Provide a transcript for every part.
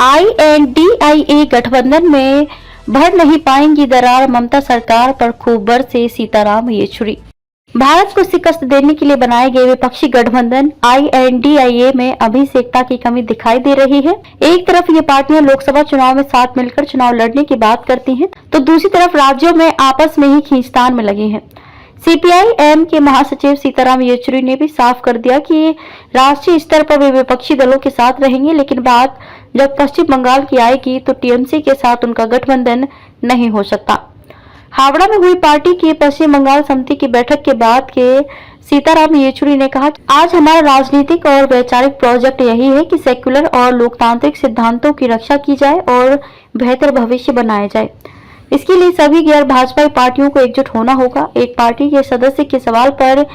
INDIA गठबंधन में भर नहीं पाएंगी दरार, ममता सरकार पर खूब बरसे सीताराम येचुरी। भारत को शिकस्त देने के लिए बनाए गए विपक्षी गठबंधन INDIA में अभी से एकता की कमी दिखाई दे रही है। एक तरफ ये पार्टियां लोकसभा चुनाव में साथ मिलकर चुनाव लड़ने की बात करती हैं, तो दूसरी तरफ राज्यों में आपस में ही खींचतान में लगी हैं। CPI-M के महासचिव सीताराम येचुरी ने भी साफ कर दिया कि राष्ट्रीय स्तर पर वे विपक्षी दलों के साथ रहेंगे, लेकिन बात जब पश्चिम बंगाल की आएगी तो TMC के साथ उनका गठबंधन नहीं हो सकता। हावड़ा में हुई पार्टी की पश्चिम बंगाल समिति की बैठक के बाद के सीताराम येचुरी ने कहा, आज हमारा राजनीतिक और वैचारिक प्रोजेक्ट यही है कि सेक्युलर और लोकतांत्रिक सिद्धांतों की रक्षा की जाए और बेहतर भविष्य बनाया जाए। इसके लिए सभी गैर भाजपाई पार्टियों को एकजुट होना होगा। एक पार्टी के सदस्य के सवाल पर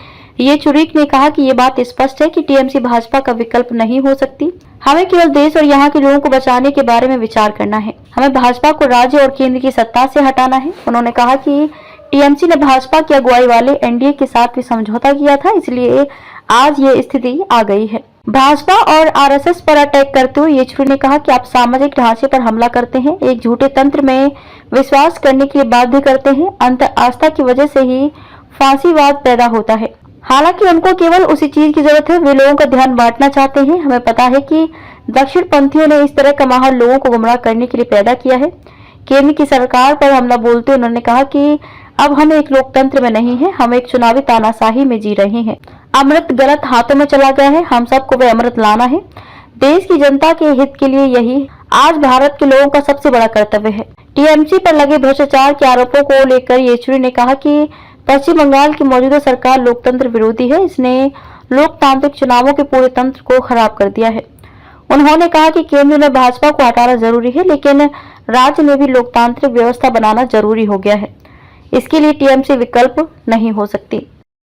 येचुरी ने कहा कि ये बात स्पष्ट है कि TMC भाजपा का विकल्प नहीं हो सकती। हमें केवल देश और यहाँ के लोगों को बचाने के बारे में विचार करना है। हमें भाजपा को राज्य और केंद्र की सत्ता से हटाना है। उन्होंने कहा कि TMC ने भाजपा की अगुवाई वाले NDA के साथ भी समझौता किया था, इसलिए आज ये स्थिति आ गई है। भाजपा और RSS पर अटैक करते हुए येचुरी ने कहा कि आप सामाजिक ढांचे पर हमला करते हैं, एक झूठे तंत्र में विश्वास करने के लिए बाध्य करते हैं। अंतर आस्था की वजह से ही फांसीवाद पैदा होता है। हालांकि उनको केवल उसी चीज की जरूरत है, वे लोगों का ध्यान बांटना चाहते हैं। हमें पता है कि दक्षिण पंथियों ने इस तरह का माहौल लोगों को गुमराह करने के लिए पैदा किया है। केंद्र की सरकार पर हमला बोलते उन्होंने कहा कि अब हम एक लोकतंत्र में नहीं है, हम एक चुनावी तानाशाही में जी रहे हैं। अमृत गलत हाथों में चला गया है, हम सबको वह अमृत लाना है। देश की जनता के हित के लिए यही आज भारत के लोगों का सबसे बड़ा कर्तव्य है। TMC पर लगे भ्रष्टाचार के आरोपों को लेकर येचुरी ने कहा कि पश्चिम बंगाल की मौजूदा सरकार लोकतंत्र विरोधी है, इसने लोकतांत्रिक चुनावों के पूरे तंत्र को खराब कर दिया है। उन्होंने कहा कि केंद्र में भाजपा को हटाना जरूरी है, लेकिन राज्य में भी लोकतांत्रिक व्यवस्था बनाना जरूरी हो गया है। इसके लिए TMC विकल्प नहीं हो सकती।